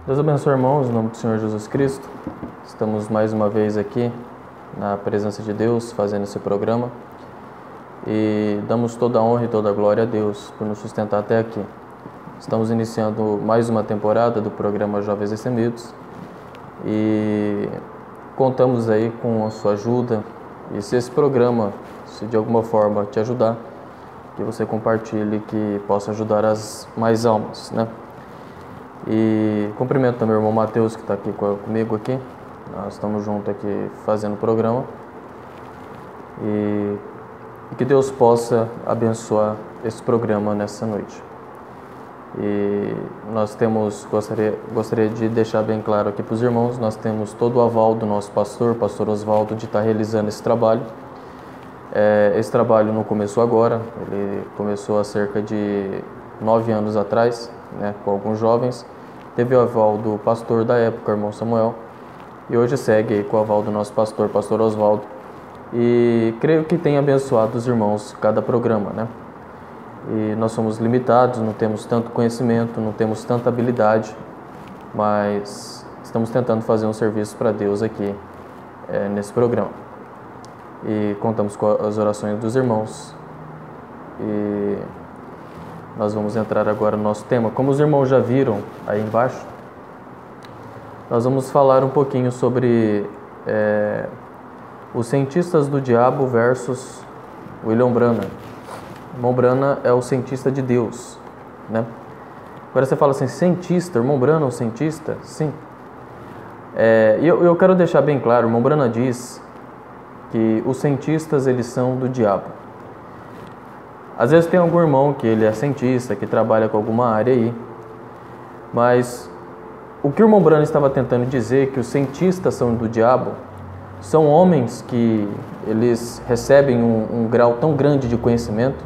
Deus abençoe, irmãos, em nome do Senhor Jesus Cristo. Estamos mais uma vez aqui na presença de Deus, fazendo esse programa. E damos toda a honra e toda a glória a Deus por nos sustentar até aqui. Estamos iniciando mais uma temporada do programa Jovens Destemidos. E contamos aí com a sua ajuda. E se esse programa, se de alguma forma te ajudar, que você compartilhe, que possa ajudar as mais almas, né? E cumprimento também o irmão Mateus, que está aqui comigo aqui. Nós estamos juntos aqui fazendo o programa. E que Deus possa abençoar esse programa nessa noite. E nós gostaria de deixar bem claro aqui para os irmãos, nós temos todo o aval do nosso pastor Oswaldo, de estar realizando esse trabalho. Esse trabalho não começou agora, ele começou há cerca de 9 anos atrás, né, com alguns jovens. Teve o aval do pastor da época, o irmão Samuel, e hoje segue aí com o aval do nosso pastor Oswaldo. E creio que tem abençoado os irmãos cada programa, né? E nós somos limitados, não temos tanto conhecimento, não temos tanta habilidade, mas estamos tentando fazer um serviço para Deus aqui nesse programa. E contamos com as orações dos irmãos. E nós vamos entrar agora no nosso tema. Como os irmãos já viram aí embaixo, nós vamos falar um pouquinho sobre os cientistas do diabo versus William Branham. Irmão Branham é o cientista de Deus, né? Agora você fala assim, cientista, irmão Branham é um cientista? Sim. Eu quero deixar bem claro, irmão Branham diz que os cientistas, eles são do diabo. Às vezes tem algum irmão que ele é cientista, que trabalha com alguma área aí, mas o que o irmão Branham estava tentando dizer, que os cientistas são do diabo, são homens que eles recebem um grau tão grande de conhecimento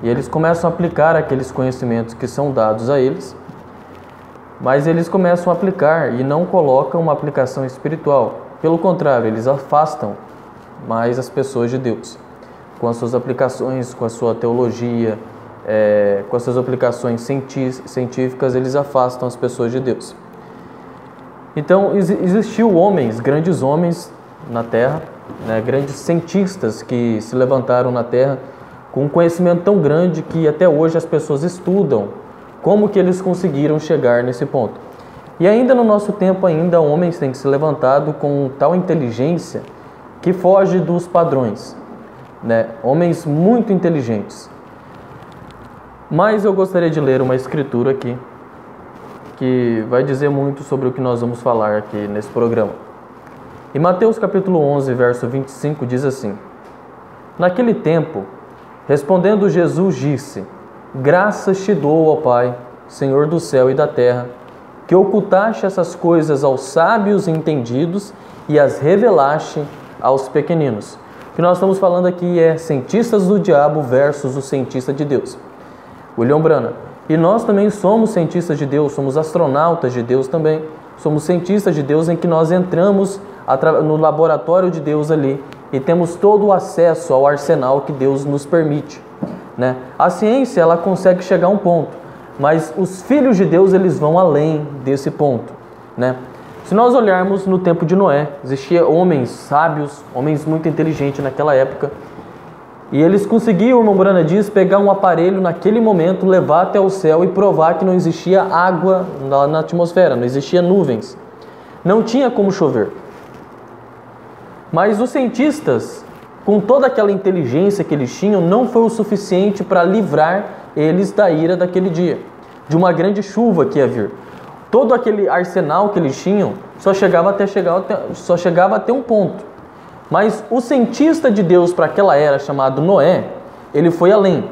e eles começam a aplicar aqueles conhecimentos que são dados a eles, mas eles começam a aplicar e não colocam uma aplicação espiritual. Pelo contrário, eles afastam mais as pessoas de Deus. Com as suas aplicações, com a sua teologia, com as suas aplicações científicas, eles afastam as pessoas de Deus. Então, existiu homens, grandes homens na Terra, né, grandes cientistas que se levantaram na Terra com um conhecimento tão grande que até hoje as pessoas estudam como que eles conseguiram chegar nesse ponto. E ainda no nosso tempo, ainda homens têm se levantado com tal inteligência que foge dos padrões, né? Homens muito inteligentes. Mas eu gostaria de ler uma escritura aqui que vai dizer muito sobre o que nós vamos falar aqui nesse programa. Em Mateus capítulo 11, verso 25, diz assim: Naquele tempo, respondendo Jesus, disse: Graças te dou, ó Pai, Senhor do céu e da terra, que ocultaste essas coisas aos sábios e entendidos e as revelaste aos pequeninos. O que nós estamos falando aqui é cientistas do diabo versus o cientista de Deus. William Branham. E nós também somos cientistas de Deus, somos astronautas de Deus também. Somos cientistas de Deus em que nós entramos no laboratório de Deus ali e temos todo o acesso ao arsenal que Deus nos permite, né? A ciência, ela consegue chegar a um ponto, mas os filhos de Deus, eles vão além desse ponto, né? Se nós olharmos no tempo de Noé, existiam homens sábios, homens muito inteligentes naquela época, e eles conseguiam, o irmão Branham diz, pegar um aparelho naquele momento, levar até o céu e provar que não existia água na atmosfera, não existia nuvens, não tinha como chover. Mas os cientistas, com toda aquela inteligência que eles tinham, não foi o suficiente para livrar eles da ira daquele dia, de uma grande chuva que ia vir. Todo aquele arsenal que eles tinham só chegava até um ponto. Mas o cientista de Deus para aquela era, chamado Noé, ele foi além.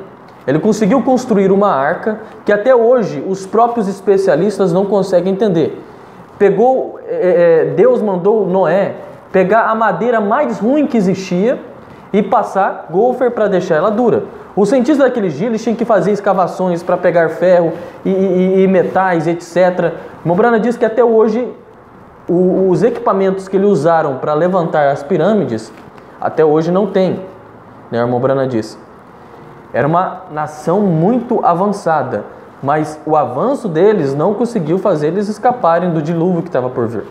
Ele conseguiu construir uma arca que até hoje os próprios especialistas não conseguem entender. Deus mandou Noé pegar a madeira mais ruim que existia e passar golfer para deixar ela dura. Os cientistas daqueles dias, eles tinham que fazer escavações para pegar ferro e metais, etc. Branham diz que até hoje os equipamentos que eles usaram para levantar as pirâmides, até hoje não tem, né, irmão Branham disse. Era uma nação muito avançada. mas o avanço deles não conseguiu fazer eles escaparem do dilúvio que estava por vir.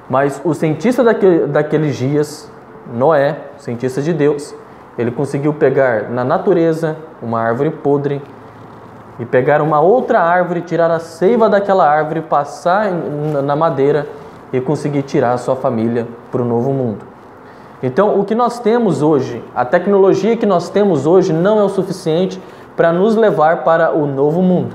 Mas o cientista daqueles dias, Noé, cientista de Deus, ele conseguiu pegar na natureza uma árvore podre e pegar uma outra árvore, tirar a seiva daquela árvore, passar na madeira e conseguir tirar a sua família para o novo mundo. Então, o que nós temos hoje, a tecnologia que nós temos hoje não é o suficiente para nos levar para o novo mundo,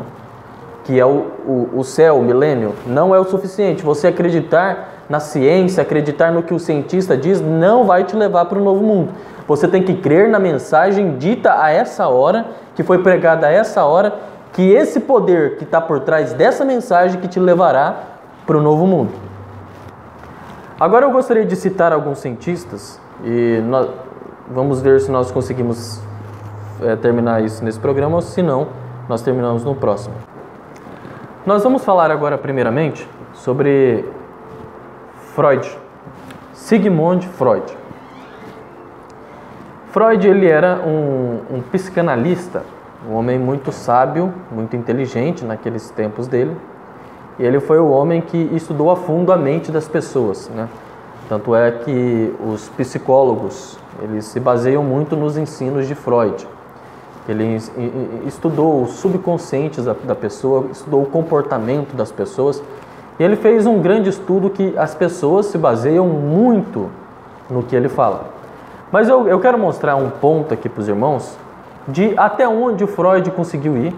que é o céu, o milênio. Não é o suficiente. Você acreditar na ciência, acreditar no que o cientista diz, não vai te levar para o novo mundo. Você tem que crer na mensagem dita a essa hora, que foi pregada a essa hora, que esse poder que está por trás dessa mensagem que te levará para o novo mundo. Agora eu gostaria de citar alguns cientistas e vamos ver se nós conseguimos terminar isso nesse programa ou se não, nós terminamos no próximo. Nós vamos falar agora primeiramente sobre Freud, Sigmund Freud. Freud ele era um psicanalista, um homem muito sábio, muito inteligente naqueles tempos dele. E ele foi o homem que estudou a fundo a mente das pessoas, né? Tanto é que os psicólogos, eles se baseiam muito nos ensinos de Freud. Ele estudou os subconscientes da pessoa, estudou o comportamento das pessoas. E ele fez um grande estudo que as pessoas se baseiam muito no que ele fala. Mas eu quero mostrar um ponto aqui para os irmãos de até onde o Freud conseguiu ir.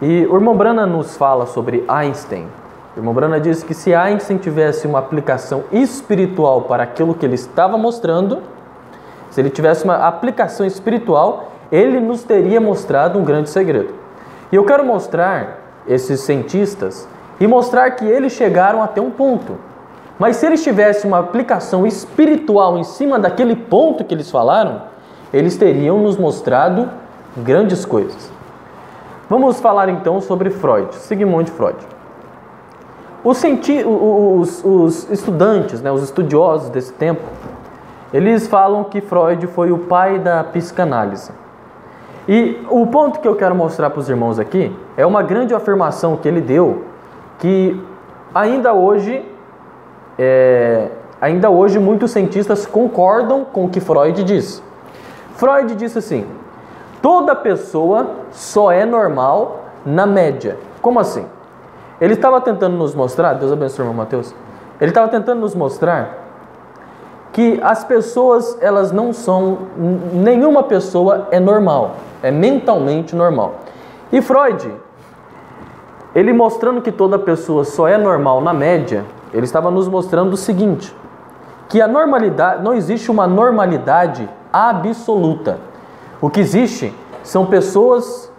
E o irmão Brana nos fala sobre Einstein. O irmão Brana diz que se Einstein tivesse uma aplicação espiritual para aquilo que ele estava mostrando, se ele tivesse uma aplicação espiritual, ele nos teria mostrado um grande segredo. E eu quero mostrar esses cientistas e mostrar que eles chegaram até um ponto. Mas se eles tivessem uma aplicação espiritual em cima daquele ponto que eles falaram, eles teriam nos mostrado grandes coisas. Vamos falar então sobre Freud, Sigmund Freud. Os estudantes, né, os estudiosos desse tempo, eles falam que Freud foi o pai da psicanálise. E o ponto que eu quero mostrar para os irmãos aqui é uma grande afirmação que ele deu, que ainda hoje muitos cientistas concordam com o que Freud disse. Freud disse assim: toda pessoa só é normal na média. Como assim? Ele estava tentando nos mostrar, Deus abençoe o irmão Mateus, ele estava tentando nos mostrar que as pessoas, elas não são, nenhuma pessoa é normal, é mentalmente normal. E Freud, ele mostrando que toda pessoa só é normal na média, ele estava nos mostrando o seguinte, que a normalidade, não existe uma normalidade absoluta. O que existe são pessoas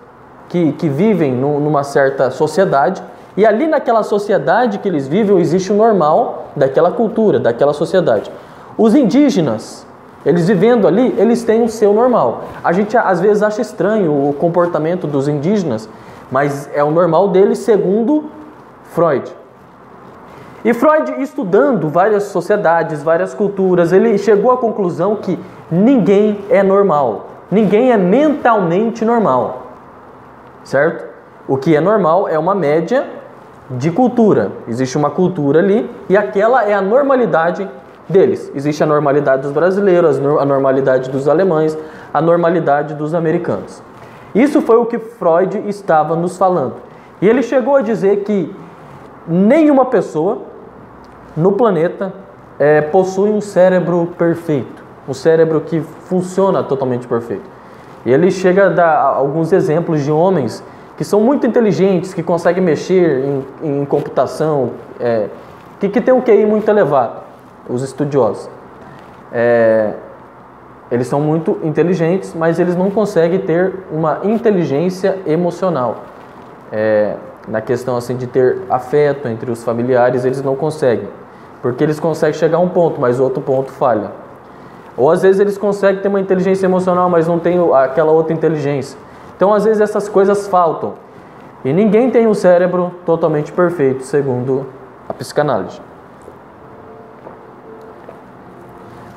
que vivem numa certa sociedade e ali naquela sociedade que eles vivem existe o normal daquela cultura, daquela sociedade. Os indígenas, eles vivendo ali, eles têm o seu normal. A gente às vezes acha estranho o comportamento dos indígenas, mas é o normal deles segundo Freud. E Freud, estudando várias sociedades, várias culturas, ele chegou à conclusão que ninguém é normal. Ninguém é mentalmente normal, certo? O que é normal é uma média de cultura. Existe uma cultura ali e aquela é a normalidade deles. Existe a normalidade dos brasileiros, a normalidade dos alemães, a normalidade dos americanos. Isso foi o que Freud estava nos falando. E ele chegou a dizer que nenhuma pessoa no planeta possui um cérebro perfeito. Um cérebro que funciona totalmente perfeito. E ele chega a dar alguns exemplos de homens que são muito inteligentes, que conseguem mexer em computação, que tem um QI muito elevado, os estudiosos. Eles são muito inteligentes, mas eles não conseguem ter uma inteligência emocional. Na questão assim, de ter afeto entre os familiares, eles não conseguem. Porque eles conseguem chegar a um ponto, mas outro ponto falha. Ou às vezes eles conseguem ter uma inteligência emocional, mas não tem aquela outra inteligência. Então às vezes essas coisas faltam. E ninguém tem um cérebro totalmente perfeito, segundo a psicanálise.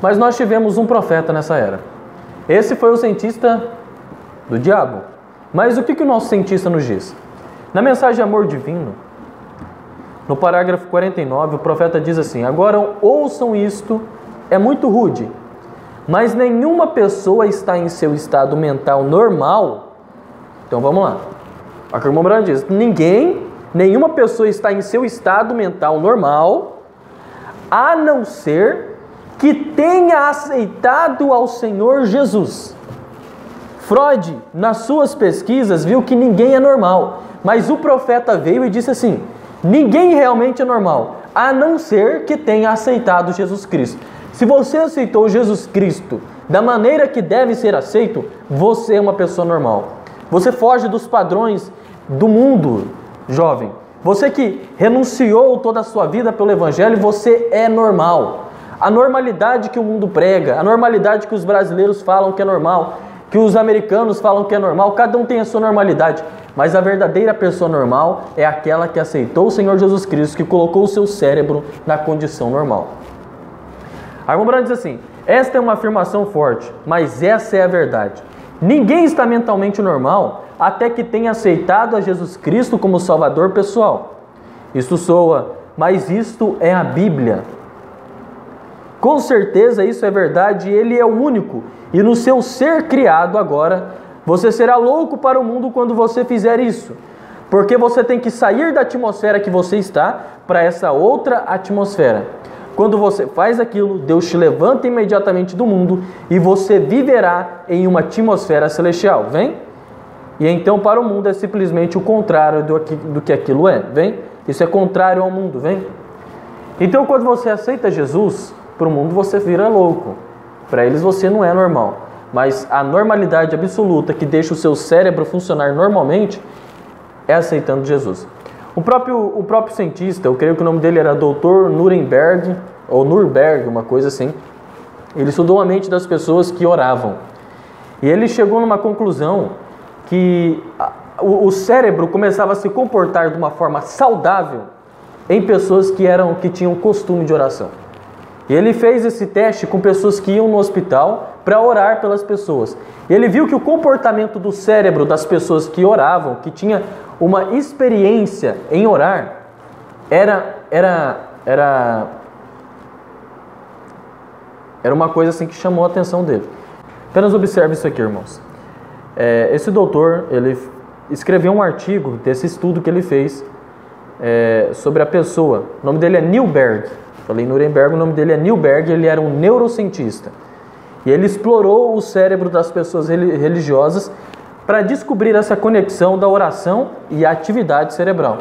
Mas nós tivemos um profeta nessa era. Esse foi o cientista do diabo. Mas o que o nosso cientista nos diz? Na mensagem Amor Divino, no parágrafo 49, o profeta diz assim: agora ouçam isto, é muito rude, mas nenhuma pessoa está em seu estado mental normal. Então vamos lá. A irmã Branham diz: nenhuma pessoa está em seu estado mental normal, a não ser que tenha aceitado ao Senhor Jesus. Freud, nas suas pesquisas, viu que ninguém é normal, mas o profeta veio e disse assim: ninguém realmente é normal, a não ser que tenha aceitado Jesus Cristo. Se você aceitou Jesus Cristo da maneira que deve ser aceito, você é uma pessoa normal. Você foge dos padrões do mundo, jovem. Você que renunciou toda a sua vida pelo Evangelho, você é normal. A normalidade que o mundo prega, a normalidade que os brasileiros falam que é normal, que os americanos falam que é normal, cada um tem a sua normalidade. Mas a verdadeira pessoa normal é aquela que aceitou o Senhor Jesus Cristo, que colocou o seu cérebro na condição normal. A irmã Branham diz assim: esta é uma afirmação forte, mas essa é a verdade. Ninguém está mentalmente normal até que tenha aceitado a Jesus Cristo como Salvador pessoal. Isto soa, mas isto é a Bíblia. Com certeza isso é verdade, ele é o único. E no seu ser criado agora, você será louco para o mundo quando você fizer isso. Porque você tem que sair da atmosfera que você está para essa outra atmosfera. Quando você faz aquilo, Deus te levanta imediatamente do mundo e você viverá em uma atmosfera celestial. Vem? E então para o mundo é simplesmente o contrário do que aquilo é. Vem? Isso é contrário ao mundo. Vem? Então quando você aceita Jesus, para o mundo você vira louco. Para eles você não é normal. Mas a normalidade absoluta que deixa o seu cérebro funcionar normalmente é aceitando Jesus. O próprio cientista, eu creio que o nome dele era Dr. Nuremberg, ou Nuremberg, uma coisa assim. Ele estudou a mente das pessoas que oravam. E ele chegou numa conclusão que o cérebro começava a se comportar de uma forma saudável em pessoas que tinham costume de oração. E ele fez esse teste com pessoas que iam no hospital para orar pelas pessoas. E ele viu que o comportamento do cérebro das pessoas que oravam, que tinha uma experiência em orar, era uma coisa assim que chamou a atenção dele. Apenas observe isso aqui, irmãos. Esse doutor, ele escreveu um artigo desse estudo que ele fez sobre a pessoa. O nome dele é Newberg. Falei Nuremberg, o nome dele é Newberg, ele era um neurocientista. E ele explorou o cérebro das pessoas religiosas para descobrir essa conexão da oração e a atividade cerebral.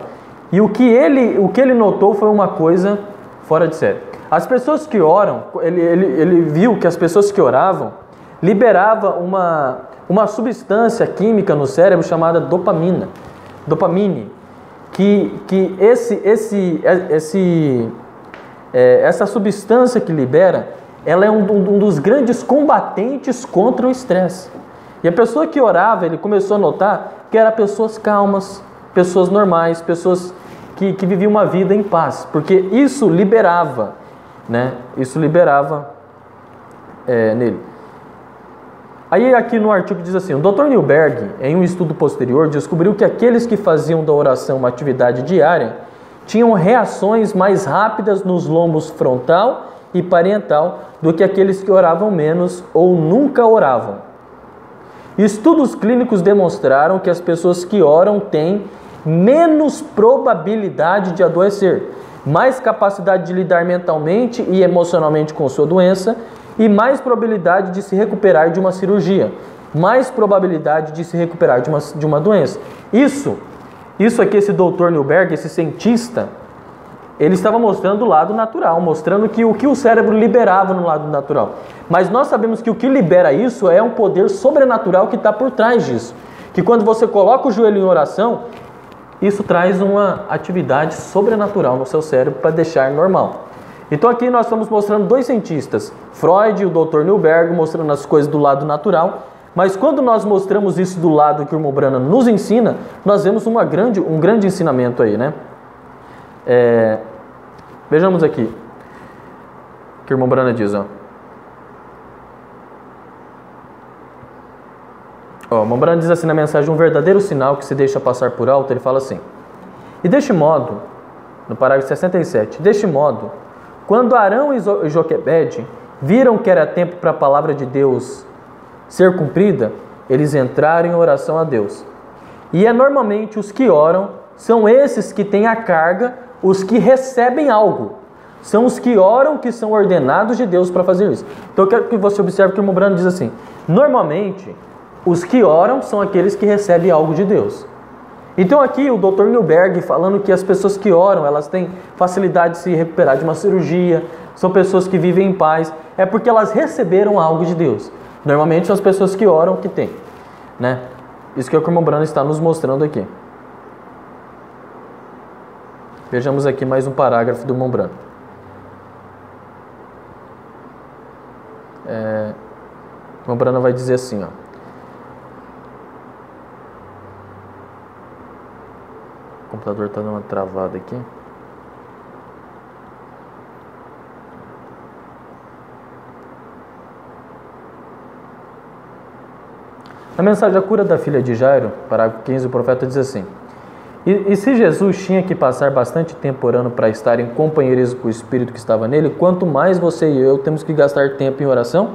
E o que ele notou foi uma coisa fora de série. As pessoas que oram, ele viu que as pessoas que oravam liberavam uma substância química no cérebro chamada dopamine. Essa substância que libera, ela é um dos grandes combatentes contra o estresse. E a pessoa que orava, ele começou a notar que eram pessoas calmas, pessoas normais, pessoas que viviam uma vida em paz, porque isso liberava, né? Isso liberava nele. Aí aqui no artigo diz assim: o Dr. Newberg, em um estudo posterior, descobriu que aqueles que faziam da oração uma atividade diária tinham reações mais rápidas nos lombos frontal e parietal do que aqueles que oravam menos ou nunca oravam. Estudos clínicos demonstraram que as pessoas que oram têm menos probabilidade de adoecer, mais capacidade de lidar mentalmente e emocionalmente com sua doença e mais probabilidade de se recuperar de uma cirurgia, mais probabilidade de se recuperar de uma doença. Isso aqui, esse Dr. Newberg, esse cientista, ele estava mostrando o lado natural, mostrando que o que o cérebro liberava no lado natural. Mas nós sabemos que o que libera isso é um poder sobrenatural que está por trás disso. Que quando você coloca o joelho em oração, isso traz uma atividade sobrenatural no seu cérebro para deixar normal. Então aqui nós estamos mostrando dois cientistas, Freud e o Dr. Newberg, mostrando as coisas do lado natural. Mas quando nós mostramos isso do lado que o irmão Branham nos ensina, nós vemos um grande ensinamento aí, né? Vejamos aqui o que o irmão Branham diz, ó. O irmão Branham diz assim na mensagem: um verdadeiro sinal que se deixa passar por alto. Ele fala assim: e deste modo, no parágrafo 67, deste modo, quando Arão e Joquebede viram que era tempo para a palavra de Deus ser cumprida, eles entraram em oração a Deus. E é normalmente os que oram, são esses que têm a carga, os que recebem algo. São os que oram, que são ordenados de Deus para fazer isso. Então eu quero que você observe que o irmão Branham diz assim: normalmente, os que oram são aqueles que recebem algo de Deus. Então aqui o Dr. Newberg falando que as pessoas que oram, elas têm facilidade de se recuperar de uma cirurgia, são pessoas que vivem em paz, é porque elas receberam algo de Deus. Normalmente são as pessoas que oram que têm, né? Isso que é o que o irmão Branham está nos mostrando aqui. Vejamos aqui mais um parágrafo do irmão Branham. O irmão Branham vai dizer assim, ó. O computador está dando uma travada aqui. Na mensagem A Cura da Filha de Jairo, parágrafo 15, o profeta diz assim: e se Jesus tinha que passar bastante tempo orando para estar em companheirismo com o Espírito que estava nele, quanto mais você e eu temos que gastar tempo em oração?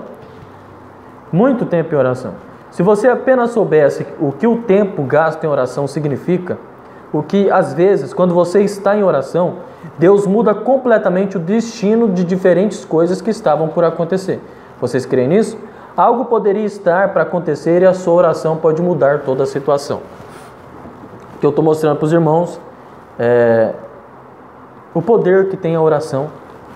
Muito tempo em oração. Se você apenas soubesse o que o tempo gasto em oração significa, o que às vezes, quando você está em oração, Deus muda completamente o destino de diferentes coisas que estavam por acontecer. Vocês creem nisso? Algo poderia estar para acontecer e a sua oração pode mudar toda a situação. O que eu estou mostrando para os irmãos é o poder que tem a oração,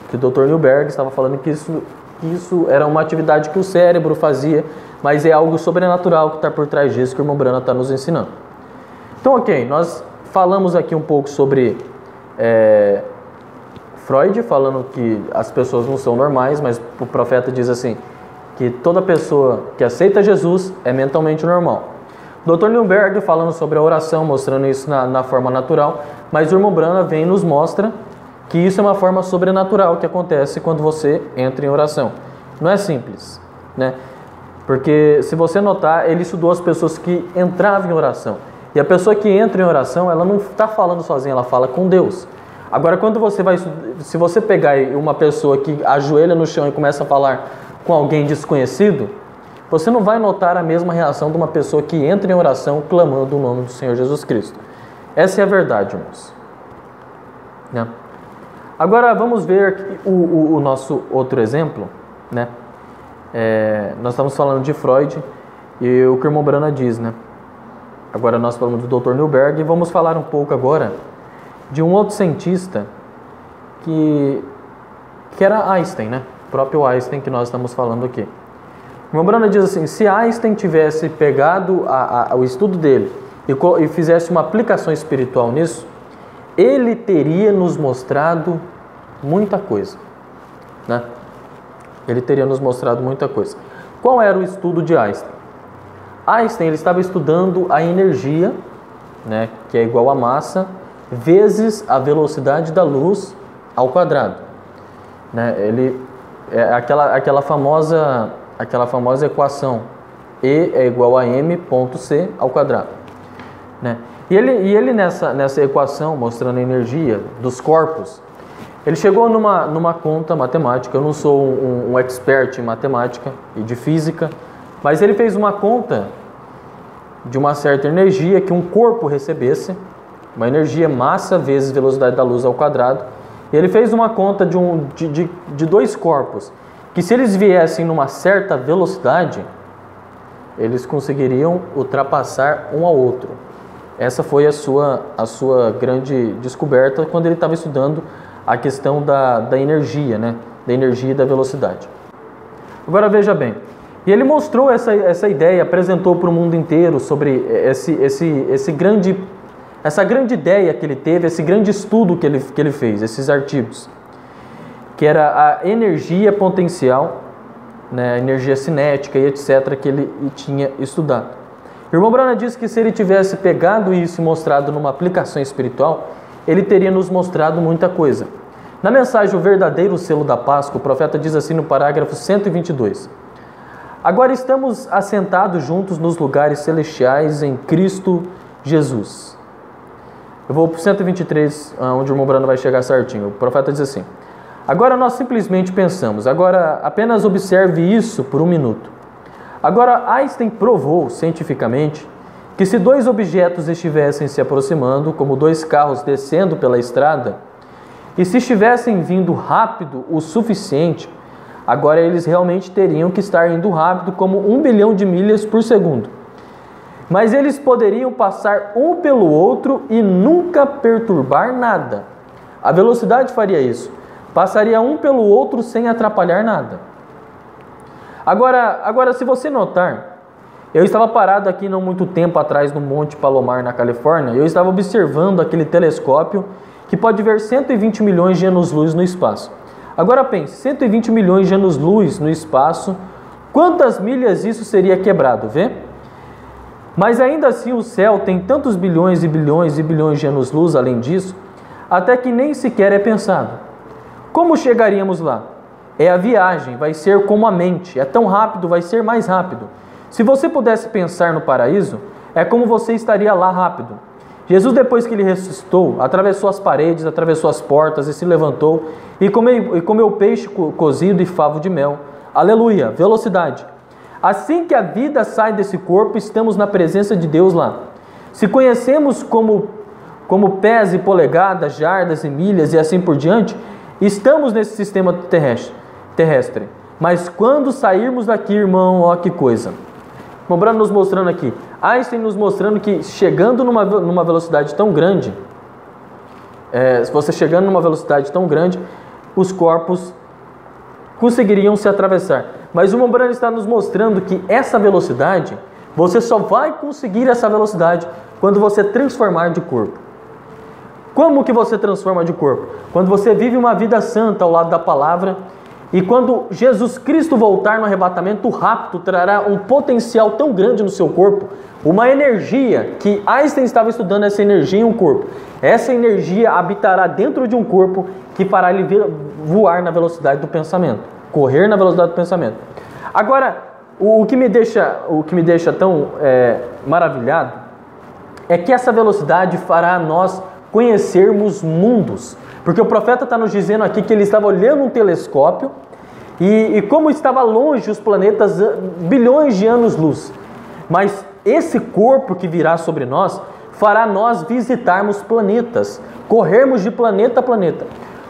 que o Dr. Newberg estava falando que isso era uma atividade que o cérebro fazia, mas é algo sobrenatural que está por trás disso que o irmão Branham está nos ensinando. Então, ok, nós falamos aqui um pouco sobre Freud, falando que as pessoas não são normais, mas o profeta diz assim, que toda pessoa que aceita Jesus é mentalmente normal. Dr. Newberg falando sobre a oração, mostrando isso na forma natural, mas o irmão Branham vem e nos mostra que isso é uma forma sobrenatural que acontece quando você entra em oração. Não é simples, né? Porque se você notar, ele estudou as pessoas que entravam em oração. E a pessoa que entra em oração, ela não está falando sozinha, ela fala com Deus. Agora, quando você vai, se você pegar uma pessoa que ajoelha no chão e começa a falar com alguém desconhecido, você não vai notar a mesma reação de uma pessoa que entra em oração clamando o nome do Senhor Jesus Cristo. Essa é a verdade, irmãos. Né? Agora vamos ver o nosso outro exemplo, né? Nós estamos falando de Freud e o que o irmão Branham diz, né? Agora nós falamos do Dr. Newberg e vamos falar um pouco agora de um outro cientista que era Einstein, né? O próprio Einstein que nós estamos falando aqui. O irmão Branham diz assim, se Einstein tivesse pegado o estudo dele e fizesse uma aplicação espiritual nisso, ele teria nos mostrado muita coisa, né? Ele teria nos mostrado muita coisa. Qual era o estudo de Einstein? Einstein ele estava estudando a energia, né, que é igual a massa, vezes a velocidade da luz ao quadrado. Né? Ele aquela famosa equação E é igual a m.c ao quadrado. Né? E ele nessa equação, mostrando a energia dos corpos, ele chegou numa conta matemática. Eu não sou um expert em matemática e de física, mas ele fez uma conta de uma certa energia que um corpo recebesse, uma energia massa vezes velocidade da luz ao quadrado. E ele fez uma conta de dois corpos, que se eles viessem numa certa velocidade, eles conseguiriam ultrapassar um ao outro. Essa foi a sua grande descoberta quando ele estava estudando a questão da energia, né? Da energia e da velocidade. Agora veja bem, e ele mostrou essa ideia, apresentou para o mundo inteiro sobre essa grande ideia que ele teve, esse grande estudo que ele fez, esses artigos, que era a energia potencial, né, a energia cinética e etc., que ele tinha estudado. O irmão Branham disse que se ele tivesse pegado isso e mostrado numa aplicação espiritual, ele teria nos mostrado muita coisa. Na mensagem O Verdadeiro Selo da Páscoa, o profeta diz assim no parágrafo 122: Agora estamos assentados juntos nos lugares celestiais em Cristo Jesus. Eu vou para o 123, onde o irmão Brando vai chegar certinho. O profeta diz assim: agora nós simplesmente pensamos, agora apenas observe isso por um minuto. Agora Einstein provou cientificamente que se dois objetos estivessem se aproximando, como dois carros descendo pela estrada, e se estivessem vindo rápido o suficiente, agora eles realmente teriam que estar indo rápido como 1 bilhão de milhas por segundo. Mas eles poderiam passar um pelo outro e nunca perturbar nada. A velocidade faria isso. Passaria um pelo outro sem atrapalhar nada. Agora, se você notar, eu estava parado aqui não muito tempo atrás no Monte Palomar, na Califórnia, e eu estava observando aquele telescópio que pode ver 120 milhões de anos-luz no espaço. Agora pense, 120 milhões de anos-luz no espaço, quantas milhas isso seria quebrado, vê? Mas ainda assim o céu tem tantos bilhões e bilhões e bilhões de anos-luz além disso, até que nem sequer é pensado. Como chegaríamos lá? É a viagem, vai ser como a mente, é tão rápido, vai ser mais rápido. Se você pudesse pensar no paraíso, é como você estaria lá rápido. Jesus, depois que ele ressuscitou, atravessou as paredes, atravessou as portas e se levantou e comeu peixe cozido e favo de mel. Aleluia, velocidade. Assim que a vida sai desse corpo, estamos na presença de Deus lá. Se conhecemos como pés e polegadas, jardas e milhas e assim por diante, estamos nesse sistema terrestre. Mas quando sairmos daqui, irmão, ó que coisa. O Brando nos mostrando aqui, Einstein nos mostrando que chegando numa velocidade tão grande, se você chegando numa velocidade tão grande, os corpos conseguiriam se atravessar. Mas o Brando está nos mostrando que essa velocidade, você só vai conseguir essa velocidade quando você transformar de corpo. Como que você transforma de corpo? Quando você vive uma vida santa ao lado da palavra, e quando Jesus Cristo voltar no arrebatamento rápido, trará um potencial tão grande no seu corpo, uma energia, que Einstein estava estudando essa energia em um corpo. Essa energia habitará dentro de um corpo que fará ele voar na velocidade do pensamento, correr na velocidade do pensamento. Agora, o que me deixa tão maravilhado é que essa velocidade fará nós conhecermos mundos. Porque o profeta está nos dizendo aqui que ele estava olhando um telescópio e como estava longe os planetas, bilhões de anos-luz. Mas esse corpo que virá sobre nós fará nós visitarmos planetas, corrermos de planeta a planeta.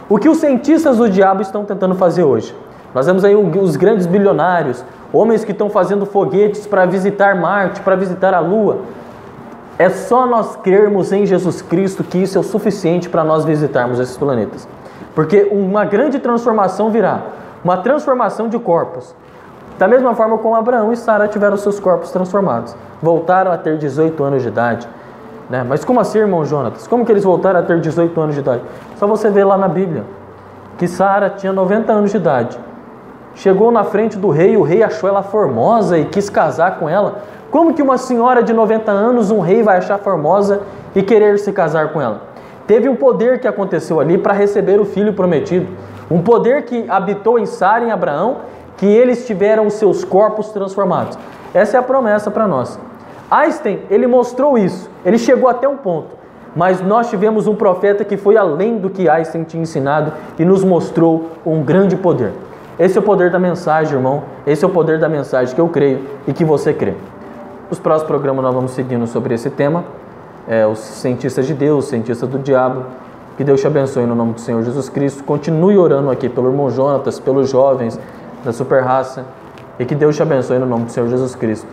O que os cientistas do diabo estão tentando fazer hoje? Nós vemos aí os grandes bilionários, homens que estão fazendo foguetes para visitar Marte, para visitar a Lua. É só nós crermos em Jesus Cristo que isso é o suficiente para nós visitarmos esses planetas. Porque uma grande transformação virá, uma transformação de corpos. Da mesma forma como Abraão e Sara tiveram seus corpos transformados. Voltaram a ter 18 anos de idade. Né? Mas como assim, irmão Jonatas? Como que eles voltaram a ter 18 anos de idade? Só você ver lá na Bíblia, que Sara tinha 90 anos de idade. Chegou na frente do rei, o rei achou ela formosa e quis casar com ela. Como que uma senhora de 90 anos, um rei vai achar formosa e querer se casar com ela? Teve um poder que aconteceu ali para receber o filho prometido. Um poder que habitou em Sara e em Abraão, que eles tiveram os seus corpos transformados. Essa é a promessa para nós. Einstein, ele mostrou isso. Ele chegou até um ponto. Mas nós tivemos um profeta que foi além do que Einstein tinha ensinado e nos mostrou um grande poder. Esse é o poder da mensagem, irmão. Esse é o poder da mensagem que eu creio e que você crê. Nos próximos programas nós vamos seguindo sobre esse tema, os cientistas de Deus, os cientistas do diabo. Que Deus te abençoe no nome do Senhor Jesus Cristo. Continue orando aqui pelo irmão Jonatas, pelos jovens da Super Raça. E que Deus te abençoe no nome do Senhor Jesus Cristo.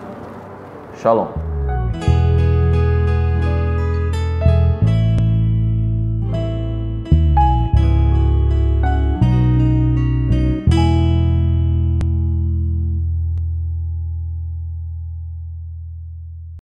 Shalom.